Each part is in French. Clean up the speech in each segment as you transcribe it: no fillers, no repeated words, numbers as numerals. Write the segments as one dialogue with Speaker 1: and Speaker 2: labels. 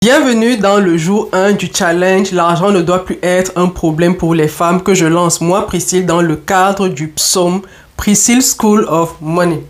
Speaker 1: Bienvenue dans le jour 1 du challenge L'argent ne doit plus être un problème pour les femmes que je lance moi Priscille dans le cadre du psaume Priscille School of Money.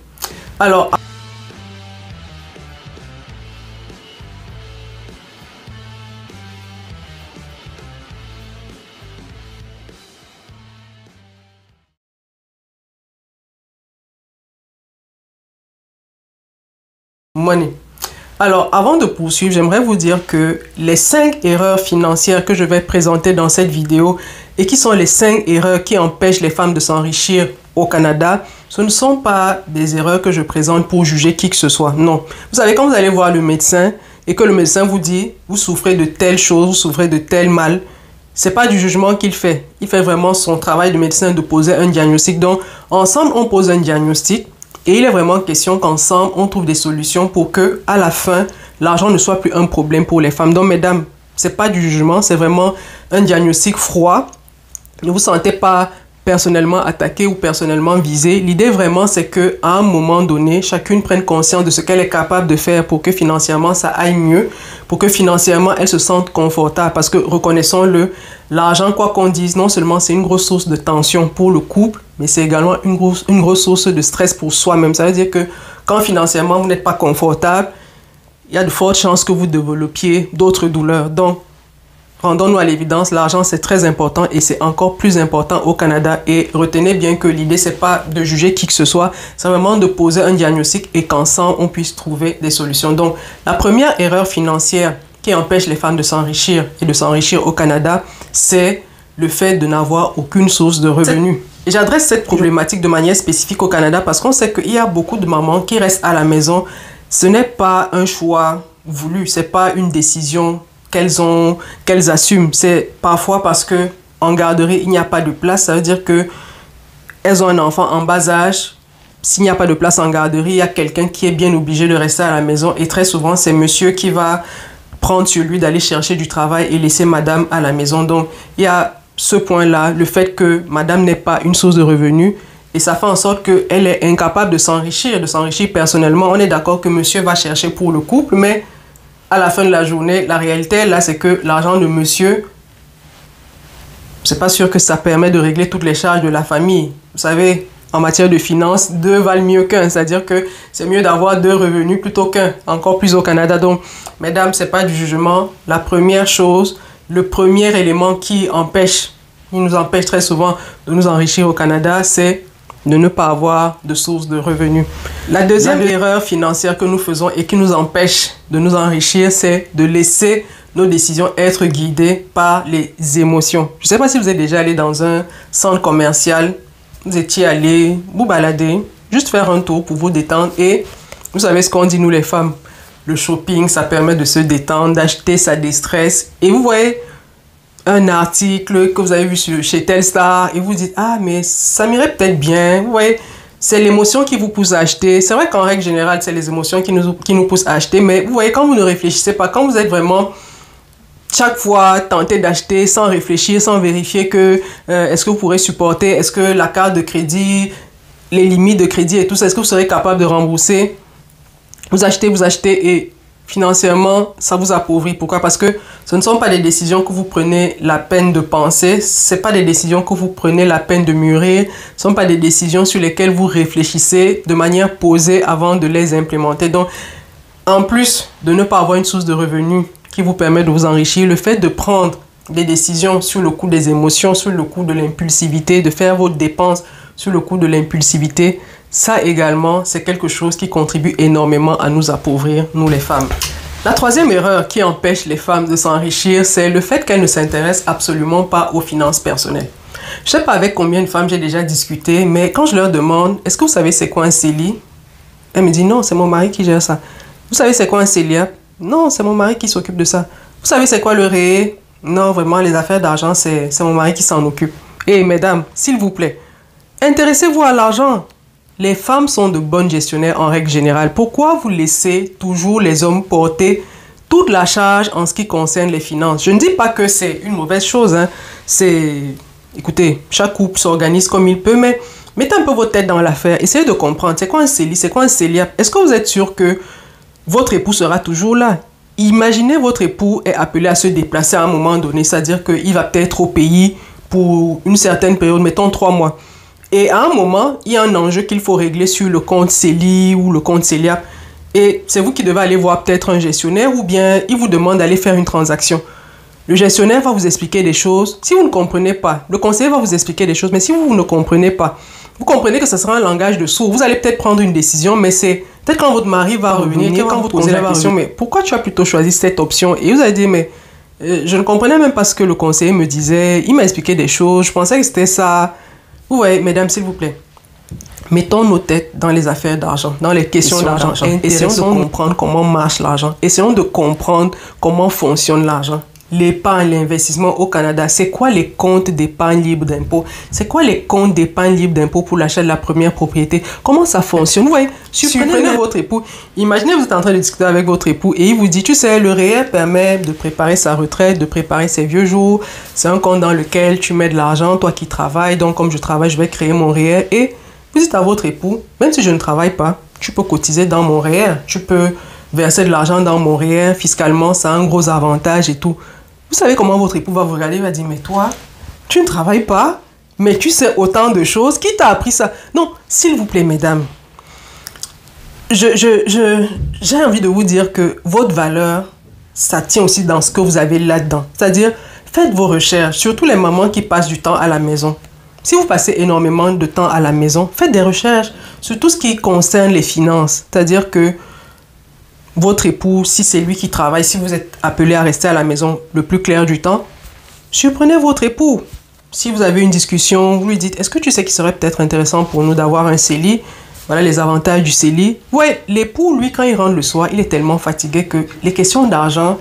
Speaker 1: Alors, avant de poursuivre, j'aimerais vous dire que les 5 erreurs financières que je vais présenter dans cette vidéo et qui sont les 5 erreurs qui empêchent les femmes de s'enrichir au Canada, ce ne sont pas des erreurs que je présente pour juger qui que ce soit. Non. Vous savez, quand vous allez voir le médecin et que le médecin vous dit « vous souffrez de telle chose, vous souffrez de tel mal », c'est pas du jugement qu'il fait. Il fait vraiment son travail de médecin de poser un diagnostic. Donc, ensemble, on pose un diagnostic. Et il est vraiment question qu'ensemble, on trouve des solutions pour que, à la fin, l'argent ne soit plus un problème pour les femmes. Donc, mesdames, c'est pas du jugement, c'est vraiment un diagnostic froid. Ne vous sentez pas personnellement attaqué ou personnellement visé. L'idée vraiment, c'est que à un moment donné, chacune prenne conscience de ce qu'elle est capable de faire pour que financièrement, ça aille mieux, pour que financièrement, elle se sente confortable. Parce que, reconnaissons-le, l'argent, quoi qu'on dise, non seulement c'est une grosse source de tension pour le couple, mais c'est également une grosse source de stress pour soi-même. Ça veut dire que quand financièrement, vous n'êtes pas confortable, il y a de fortes chances que vous développiez d'autres douleurs. Donc, rendons-nous à l'évidence, l'argent c'est très important et c'est encore plus important au Canada. Et retenez bien que l'idée c'est pas de juger qui que ce soit, c'est vraiment de poser un diagnostic et qu'ensemble on puisse trouver des solutions. Donc la première erreur financière qui empêche les femmes de s'enrichir et de s'enrichir au Canada, c'est le fait de n'avoir aucune source de revenus. Et j'adresse cette problématique de manière spécifique au Canada parce qu'on sait qu'il y a beaucoup de mamans qui restent à la maison. Ce n'est pas un choix voulu, c'est pas une décision qu'elles assument. C'est parfois parce que en garderie, il n'y a pas de place. Ça veut dire que elles ont un enfant en bas âge. S'il n'y a pas de place en garderie, il y a quelqu'un qui est bien obligé de rester à la maison. Et très souvent, c'est monsieur qui va prendre sur lui d'aller chercher du travail et laisser madame à la maison. Donc, il y a ce point-là, le fait que madame n'ait pas une source de revenus. Et ça fait en sorte qu'elle est incapable de s'enrichir personnellement. On est d'accord que monsieur va chercher pour le couple, mais à la fin de la journée, la réalité, là, c'est que l'argent de monsieur, c'est pas sûr que ça permet de régler toutes les charges de la famille. Vous savez, en matière de finances, 2 valent mieux qu'un. C'est-à-dire que c'est mieux d'avoir 2 revenus plutôt qu'un, encore plus au Canada. Donc, mesdames, c'est pas du jugement. La première chose, le premier élément qui nous empêche très souvent de nous enrichir au Canada, c'est de ne pas avoir de source de revenus. La deuxième erreur financière que nous faisons et qui nous empêche de nous enrichir, c'est de laisser nos décisions être guidées par les émotions. Je ne sais pas si vous êtes déjà allé dans un centre commercial, vous étiez allé vous balader, juste faire un tour pour vous détendre et vous savez ce qu'on dit nous les femmes. Le shopping, ça permet de se détendre, d'acheter, ça déstresse. Et vous voyez un article que vous avez vu chez Telstar et vous dites « Ah, mais ça m'irait peut-être bien. » Vous voyez, c'est l'émotion qui vous pousse à acheter. C'est vrai qu'en règle générale, c'est les émotions qui nous poussent à acheter. Mais vous voyez, quand vous ne réfléchissez pas, quand vous êtes vraiment chaque fois tenté d'acheter sans réfléchir, sans vérifier que est-ce que vous pourrez supporter, est-ce que la carte de crédit, les limites de crédit et tout ça, est-ce que vous serez capable de rembourser? Vous achetez et financièrement, ça vous appauvrit. Pourquoi? Parce que ce ne sont pas des décisions que vous prenez la peine de penser. Ce ne sont pas des décisions que vous prenez la peine de mûrir. Ce ne sont pas des décisions sur lesquelles vous réfléchissez de manière posée avant de les implémenter. Donc, en plus de ne pas avoir une source de revenus qui vous permet de vous enrichir, le fait de prendre des décisions sur le coup des émotions, sur le coup de l'impulsivité, de faire vos dépenses sur le coup de l'impulsivité, ça également, c'est quelque chose qui contribue énormément à nous appauvrir, nous les femmes. La troisième erreur qui empêche les femmes de s'enrichir, c'est le fait qu'elles ne s'intéressent absolument pas aux finances personnelles. Je ne sais pas avec combien de femmes j'ai déjà discuté, mais quand je leur demande, est-ce que vous savez c'est quoi un CELI? Elles me disent, non, c'est mon mari qui gère ça. Vous savez c'est quoi un CELIA? Non, c'est mon mari qui s'occupe de ça. Vous savez c'est quoi le REE? Non, vraiment, les affaires d'argent, c'est mon mari qui s'en occupe. Et mesdames, s'il vous plaît, intéressez-vous à l'argent. Les femmes sont de bonnes gestionnaires en règle générale. Pourquoi vous laissez toujours les hommes porter toute la charge en ce qui concerne les finances? Je ne dis pas que c'est une mauvaise chose. Hein. Écoutez, chaque couple s'organise comme il peut, mais mettez un peu votre tête dans l'affaire. Essayez de comprendre. C'est quoi un CELI? C'est quoi un CELIAP? Est-ce que vous êtes sûr que votre époux sera toujours là? Imaginez votre époux est appelé à se déplacer à un moment donné, c'est-à-dire qu'il va peut-être au pays pour une certaine période, mettons 3 mois. Et à un moment, il y a un enjeu qu'il faut régler sur le compte CELI ou le compte CELIAP. Et c'est vous qui devez aller voir peut-être un gestionnaire ou bien il vous demande d'aller faire une transaction. Le gestionnaire va vous expliquer des choses. Si vous ne comprenez pas, le conseiller va vous expliquer des choses. Mais si vous ne comprenez pas, vous comprenez que ce sera un langage de sourd. Vous allez peut-être prendre une décision, mais c'est peut-être quand votre mari va revenir, quand vous posez la question, mais pourquoi tu as plutôt choisi cette option? Et vous allez dire, mais je ne comprenais même pas ce que le conseiller me disait. Il m'a expliqué des choses. Je pensais que c'était ça. Vous voyez, mesdames, s'il vous plaît, mettons nos têtes dans les affaires d'argent, dans les questions d'argent. Essayons de comprendre comment marche l'argent. Essayons de comprendre comment fonctionne l'argent. L'épargne, l'investissement au Canada, c'est quoi les comptes d'épargne libre d'impôt? C'est quoi les comptes d'épargne libre d'impôt pour l'achat de la première propriété? Comment ça fonctionne? Vous voyez, surprenez votre époux. Imaginez, vous êtes en train de discuter avec votre époux et il vous dit, tu sais, le REER permet de préparer sa retraite, de préparer ses vieux jours. C'est un compte dans lequel tu mets de l'argent, toi qui travailles. Donc, comme je travaille, je vais créer mon REER. Et vous dites à votre époux, même si je ne travaille pas, tu peux cotiser dans mon REER. Tu peux verser de l'argent dans mon REER. Fiscalement, ça a un gros avantage et tout. Vous savez comment votre époux va vous regarder, il va dire, mais toi, tu ne travailles pas, mais tu sais autant de choses. Qui t'a appris ça? Non, s'il vous plaît, mesdames, j'ai envie de vous dire que votre valeur, ça tient aussi dans ce que vous avez là-dedans. C'est-à-dire, faites vos recherches, surtout les mamans qui passent du temps à la maison. Si vous passez énormément de temps à la maison, faites des recherches sur tout ce qui concerne les finances. C'est-à-dire que votre époux, si c'est lui qui travaille, si vous êtes appelé à rester à la maison le plus clair du temps, surprenez votre époux. Si vous avez une discussion, vous lui dites, est-ce que tu sais qu'il serait peut-être intéressant pour nous d'avoir un CELI? Voilà les avantages du CELI. Ouais, l'époux, lui, quand il rentre le soir, il est tellement fatigué que les questions d'argent,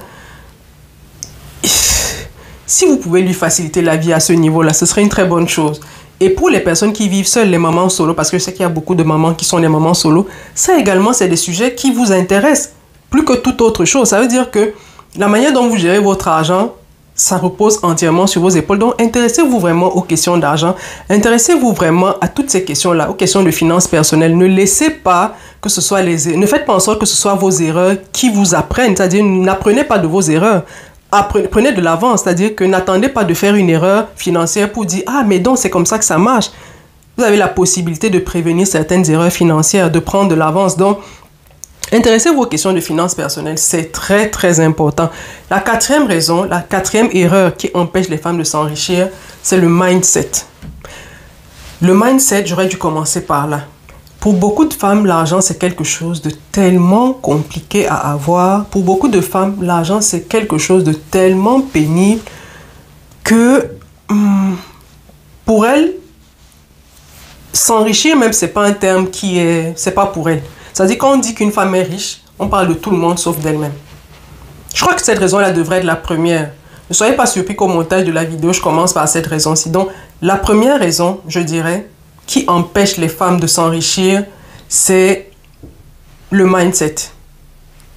Speaker 1: si vous pouvez lui faciliter la vie à ce niveau-là, ce serait une très bonne chose. Et pour les personnes qui vivent seules, les mamans solo, parce que je sais qu'il y a beaucoup de mamans qui sont des mamans solo, ça également, c'est des sujets qui vous intéressent plus que toute autre chose. Ça veut dire que la manière dont vous gérez votre argent, ça repose entièrement sur vos épaules. Donc, intéressez-vous vraiment aux questions d'argent. Intéressez-vous vraiment à toutes ces questions-là, aux questions de finances personnelles. Ne laissez pas que ce soit ne faites pas en sorte que ce soit vos erreurs qui vous apprennent. C'est-à-dire, n'apprenez pas de vos erreurs. Prenez de l'avance. C'est-à-dire que n'attendez pas de faire une erreur financière pour dire « Ah, mais donc, c'est comme ça que ça marche. » Vous avez la possibilité de prévenir certaines erreurs financières, de prendre de l'avance. Donc, intéressez-vous aux questions de finances personnelles, c'est très très important. La quatrième raison, la quatrième erreur qui empêche les femmes de s'enrichir, c'est le mindset. Le mindset, j'aurais dû commencer par là. Pour beaucoup de femmes, l'argent c'est quelque chose de tellement compliqué à avoir. Pour beaucoup de femmes, l'argent c'est quelque chose de tellement pénible que pour elles, s'enrichir même, c'est pas un terme c'est pas pour elles. C'est-à-dire quand on dit qu'une femme est riche, on parle de tout le monde sauf d'elle-même. Je crois que cette raison-là devrait être la première. Ne soyez pas surpris qu'au montage de la vidéo, je commence par cette raison-ci. Donc, la première raison, je dirais, qui empêche les femmes de s'enrichir, c'est le mindset.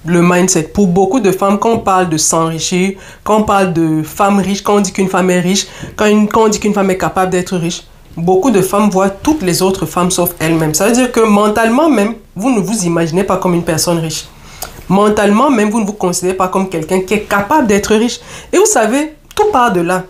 Speaker 1: Le mindset. Pour beaucoup de femmes, quand on parle de s'enrichir, quand on parle de femmes riches, quand on dit qu'une femme est riche, quand on dit qu'une femme est capable d'être riche, beaucoup de femmes voient toutes les autres femmes sauf elles-mêmes. Ça veut dire que mentalement même, vous ne vous imaginez pas comme une personne riche. Mentalement même, vous ne vous considérez pas comme quelqu'un qui est capable d'être riche. Et vous savez, tout part de là.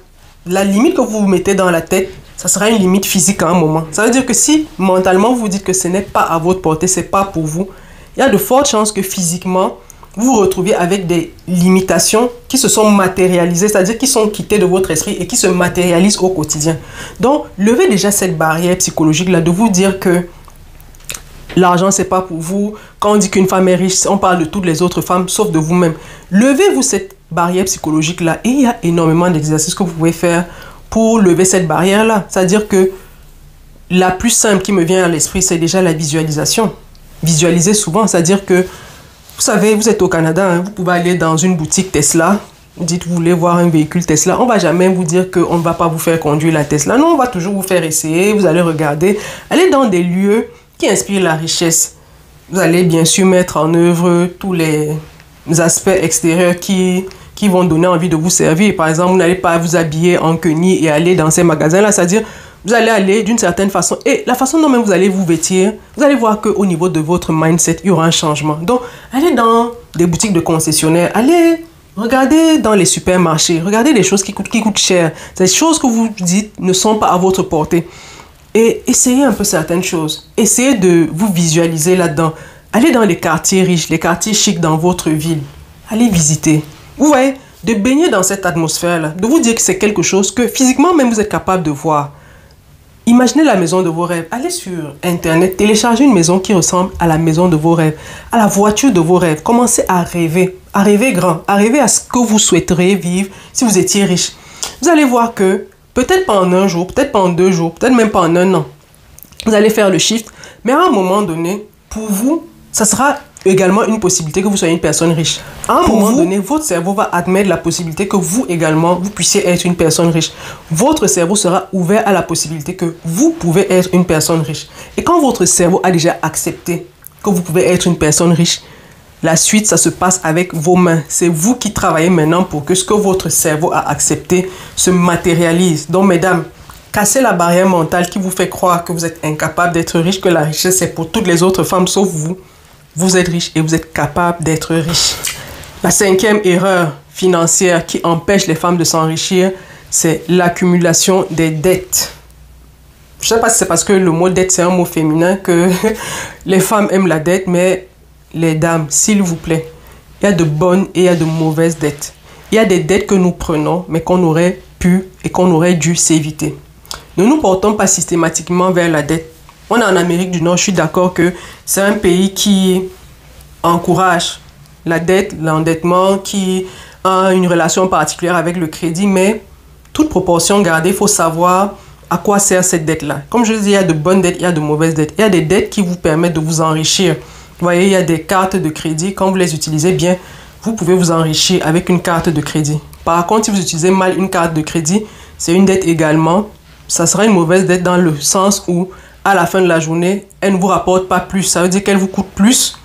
Speaker 1: La limite que vous vous mettez dans la tête, ça sera une limite physique à un moment. Ça veut dire que si mentalement vous dites que ce n'est pas à votre portée, ce n'est pas pour vous, il y a de fortes chances que physiquement, vous vous retrouviez avec des limitations qui se sont matérialisées, c'est-à-dire qui sont quittées de votre esprit et qui se matérialisent au quotidien. Donc, levez déjà cette barrière psychologique-là de vous dire que l'argent, c'est pas pour vous. Quand on dit qu'une femme est riche, on parle de toutes les autres femmes, sauf de vous-même. Levez-vous cette barrière psychologique-là et il y a énormément d'exercices que vous pouvez faire pour lever cette barrière-là. C'est-à-dire que la plus simple qui me vient à l'esprit, c'est déjà la visualisation. Visualiser souvent, c'est-à-dire que vous savez, vous êtes au Canada, hein, vous pouvez aller dans une boutique Tesla, vous dites vous voulez voir un véhicule Tesla, on ne va jamais vous dire qu'on ne va pas vous faire conduire la Tesla. Non, on va toujours vous faire essayer, vous allez regarder. Allez dans des lieux qui inspirent la richesse. Vous allez bien sûr mettre en œuvre tous les aspects extérieurs qui vont donner envie de vous servir. Par exemple, vous n'allez pas vous habiller en quenille et aller dans ces magasins-là, c'est-à-dire vous allez aller d'une certaine façon. Et la façon dont même vous allez vous vêtir, vous allez voir qu'au niveau de votre mindset, il y aura un changement. Donc, allez dans des boutiques de concessionnaires, allez regarder dans les supermarchés, regardez les choses qui coûtent cher. Ces choses que vous dites ne sont pas à votre portée. Et essayez un peu certaines choses. Essayez de vous visualiser là-dedans. Allez dans les quartiers riches, les quartiers chics dans votre ville. Allez visiter. Vous voyez, de baigner dans cette atmosphère-là, de vous dire que c'est quelque chose que physiquement même vous êtes capable de voir. Imaginez la maison de vos rêves. Allez sur Internet, téléchargez une maison qui ressemble à la maison de vos rêves, à la voiture de vos rêves. Commencez à rêver grand, à rêver à ce que vous souhaiteriez vivre si vous étiez riche. Vous allez voir que peut-être pas en un jour, peut-être pas en 2 jours, peut-être même pas en un an, vous allez faire le shift, mais à un moment donné, pour vous, ça sera également une possibilité que vous soyez une personne riche. À un moment donné, votre cerveau va admettre la possibilité que vous également, vous puissiez être une personne riche. Votre cerveau sera ouvert à la possibilité que vous pouvez être une personne riche. Et quand votre cerveau a déjà accepté que vous pouvez être une personne riche, la suite, ça se passe avec vos mains. C'est vous qui travaillez maintenant pour que ce que votre cerveau a accepté se matérialise. Donc, mesdames, cassez la barrière mentale qui vous fait croire que vous êtes incapable d'être riche, que la richesse c'est pour toutes les autres femmes sauf vous. Vous êtes riche et vous êtes capable d'être riche. La 5e erreur financière qui empêche les femmes de s'enrichir, c'est l'accumulation des dettes. Je ne sais pas si c'est parce que le mot dette, c'est un mot féminin que les femmes aiment la dette, mais les dames, s'il vous plaît, il y a de bonnes et il y a de mauvaises dettes. Il y a des dettes que nous prenons, mais qu'on aurait pu et qu'on aurait dû s'éviter. Ne nous portons pas systématiquement vers la dette. On est en Amérique du Nord, je suis d'accord que c'est un pays qui encourage la dette, l'endettement, qui a une relation particulière avec le crédit, mais toute proportion gardée, il faut savoir à quoi sert cette dette-là. Comme je le dis, il y a de bonnes dettes, il y a de mauvaises dettes. Il y a des dettes qui vous permettent de vous enrichir. Vous voyez, il y a des cartes de crédit, quand vous les utilisez bien, vous pouvez vous enrichir avec une carte de crédit. Par contre, si vous utilisez mal une carte de crédit, c'est une dette également. Ça sera une mauvaise dette dans le sens où à la fin de la journée, elle ne vous rapporte pas plus. Ça veut dire qu'elle vous coûte plus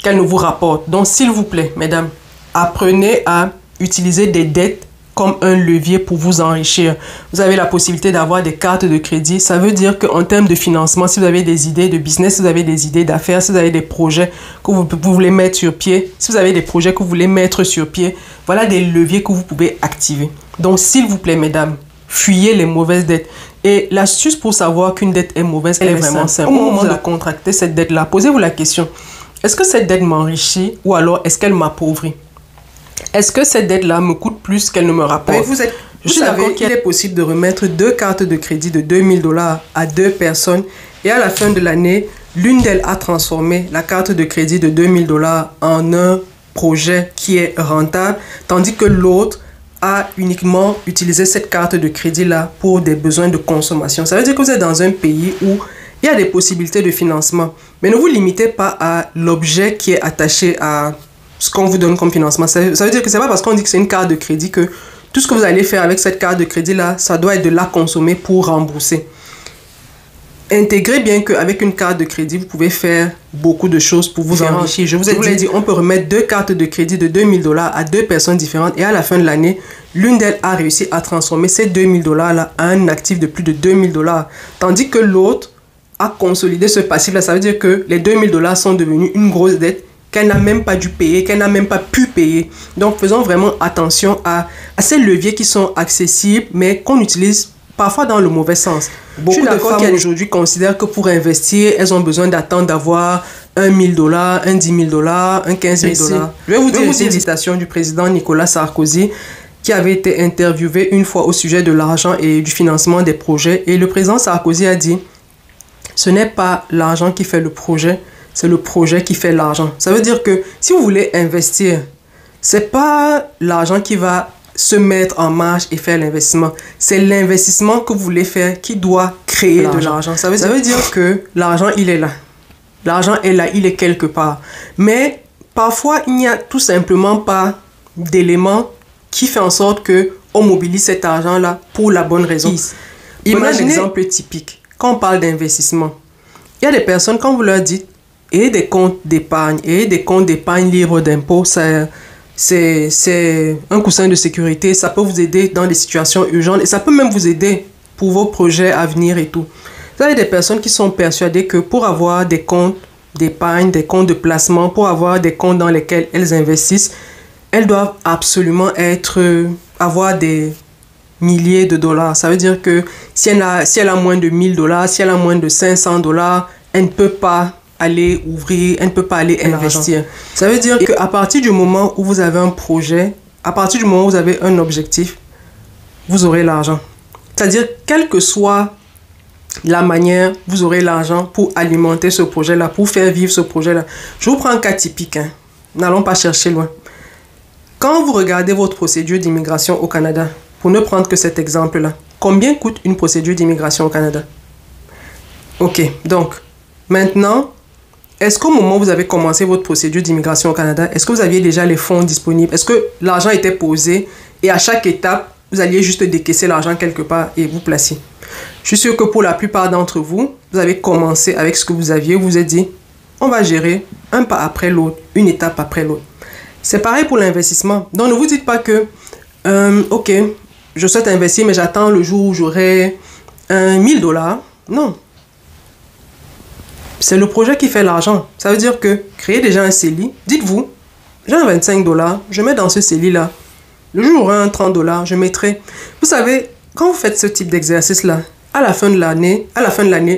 Speaker 1: qu'elle ne vous rapporte. Donc, s'il vous plaît, mesdames, apprenez à utiliser des dettes comme un levier pour vous enrichir. Vous avez la possibilité d'avoir des cartes de crédit. Ça veut dire qu'en termes de financement, si vous avez des idées de business, si vous avez des idées d'affaires, si vous avez des projets que vous voulez mettre sur pied, si vous avez des projets que vous voulez mettre sur pied, voilà des leviers que vous pouvez activer. Donc, s'il vous plaît, mesdames, fuyez les mauvaises dettes. Et l'astuce pour savoir qu'une dette est mauvaise, elle est vraiment simple. Au moment de contracter cette dette-là, posez-vous la question. Est-ce que cette dette m'enrichit ou alors est-ce qu'elle m'appauvrit? Est-ce que cette dette-là me coûte plus qu'elle ne me rapporte? Je suis d'accord qu'il est possible de remettre 2 cartes de crédit de 2000 $ à 2 personnes et à la fin de l'année, l'une d'elles a transformé la carte de crédit de 2000 $ en un projet qui est rentable, tandis que l'autre a uniquement utilisé cette carte de crédit-là pour des besoins de consommation. Ça veut dire que vous êtes dans un pays où il y a des possibilités de financement, mais ne vous limitez pas à l'objet qui est attaché à ce qu'on vous donne comme financement. Ça veut dire que c'est pas parce qu'on dit que c'est une carte de crédit que tout ce que vous allez faire avec cette carte de crédit-là, ça doit être de la consommer pour rembourser. Intégrez bien qu'avec une carte de crédit, vous pouvez faire beaucoup de choses pour vous enrichir. Je vous ai dit, on peut remettre 2 cartes de crédit de 2000 $ à 2 personnes différentes et à la fin de l'année, l'une d'elles a réussi à transformer ces 2000 $ à un actif de plus de 2000 $. Tandis que l'autre a consolidé ce passif-là. Ça veut dire que les 2000 $ sont devenus une grosse dette qu'elle n'a même pas dû payer, qu'elle n'a même pas pu payer. Donc, faisons vraiment attention à ces leviers qui sont accessibles, mais qu'on utilise parfois dans le mauvais sens. Beaucoup de femmes aujourd'hui considèrent que pour investir, elles ont besoin d'attendre d'avoir un 1000 $, un 10 000 $, un 15 000 $. Je vais vous dire une citation du président Nicolas Sarkozy qui avait été interviewé une fois au sujet de l'argent et du financement des projets. Et le président Sarkozy a dit, ce n'est pas l'argent qui fait le projet, c'est le projet qui fait l'argent. Ça veut dire que si vous voulez investir, c'est pas l'argent qui va se mettre en marche et faire l'investissement. C'est l'investissement que vous voulez faire qui doit créer de l'argent. Ça veut dire que l'argent, il est là. L'argent est là, il est quelque part. Mais parfois, il n'y a tout simplement pas d'éléments qui fait en sorte qu'on mobilise cet argent-là pour la bonne raison. Imaginez un exemple typique. Quand on parle d'investissement, il y a des personnes, quand vous leur dites, et des comptes d'épargne, et des comptes d'épargne libres d'impôts, c'est un coussin de sécurité, ça peut vous aider dans des situations urgentes et ça peut même vous aider pour vos projets à venir et tout. Vous avez des personnes qui sont persuadées que pour avoir des comptes d'épargne, des comptes de placement, pour avoir des comptes dans lesquels elles investissent, elles doivent absolument avoir des milliers de dollars. Ça veut dire que si elle a moins de 1000 dollars, si elle a moins de 500 dollars, elle ne peut pas aller ouvrir, elle ne peut pas aller investir. Ça veut dire qu'à partir du moment où vous avez un projet, à partir du moment où vous avez un objectif, vous aurez l'argent. C'est-à-dire, quelle que soit la manière, vous aurez l'argent pour alimenter ce projet-là, pour faire vivre ce projet-là. Je vous prends un cas typique, hein. N'allons pas chercher loin. Quand vous regardez votre procédure d'immigration au Canada, pour ne prendre que cet exemple-là, combien coûte une procédure d'immigration au Canada? Ok, donc, maintenant, est-ce qu'au moment où vous avez commencé votre procédure d'immigration au Canada, est-ce que vous aviez déjà les fonds disponibles? Est-ce que l'argent était posé et à chaque étape, vous alliez juste décaisser l'argent quelque part et vous placer? Je suis sûr que pour la plupart d'entre vous, vous avez commencé avec ce que vous aviez, vous vous êtes dit, on va gérer un pas après l'autre, une étape après l'autre. C'est pareil pour l'investissement. Donc, ne vous dites pas que, ok, je souhaite investir, mais j'attends le jour où j'aurai 1000 dollars. Non. C'est le projet qui fait l'argent. Ça veut dire que créez déjà un CELI. Dites-vous, j'ai un 25 dollars, je mets dans ce CELI-là. Le jour où j'aurai un 30 dollars, je mettrai. Vous savez, quand vous faites ce type d'exercice-là, à la fin de l'année,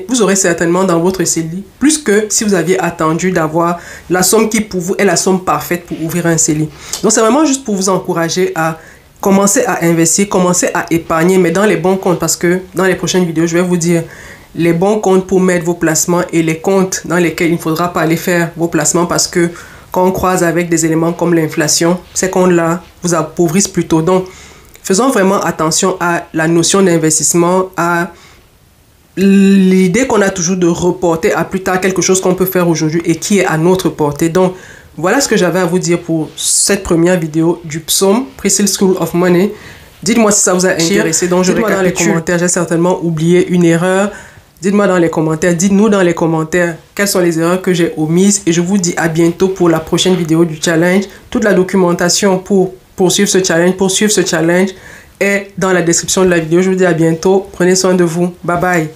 Speaker 1: vous aurez certainement dans votre CELI plus que si vous aviez attendu d'avoir la somme qui pour vous est la somme parfaite pour ouvrir un CELI. Donc, c'est vraiment juste pour vous encourager à commencer à investir, commencer à épargner, mais dans les bons comptes, parce que dans les prochaines vidéos, je vais vous dire les bons comptes pour mettre vos placements et les comptes dans lesquels il ne faudra pas aller faire vos placements parce que quand on croise avec des éléments comme l'inflation, ces comptes-là vous appauvrissent plutôt. Donc, faisons vraiment attention à la notion d'investissement, à l'idée qu'on a toujours de reporter à plus tard quelque chose qu'on peut faire aujourd'hui et qui est à notre portée. Donc, voilà ce que j'avais à vous dire pour cette première vidéo du psaume, Pre-Sale School of Money. Dites-moi si ça vous a intéressé. Donc, je récapitule dans les commentaires, j'ai certainement oublié une erreur. Dites-moi dans les commentaires, dites-nous dans les commentaires quelles sont les erreurs que j'ai omises. Et je vous dis à bientôt pour la prochaine vidéo du challenge. Toute la documentation pour poursuivre ce challenge, est dans la description de la vidéo. Je vous dis à bientôt. Prenez soin de vous. Bye bye.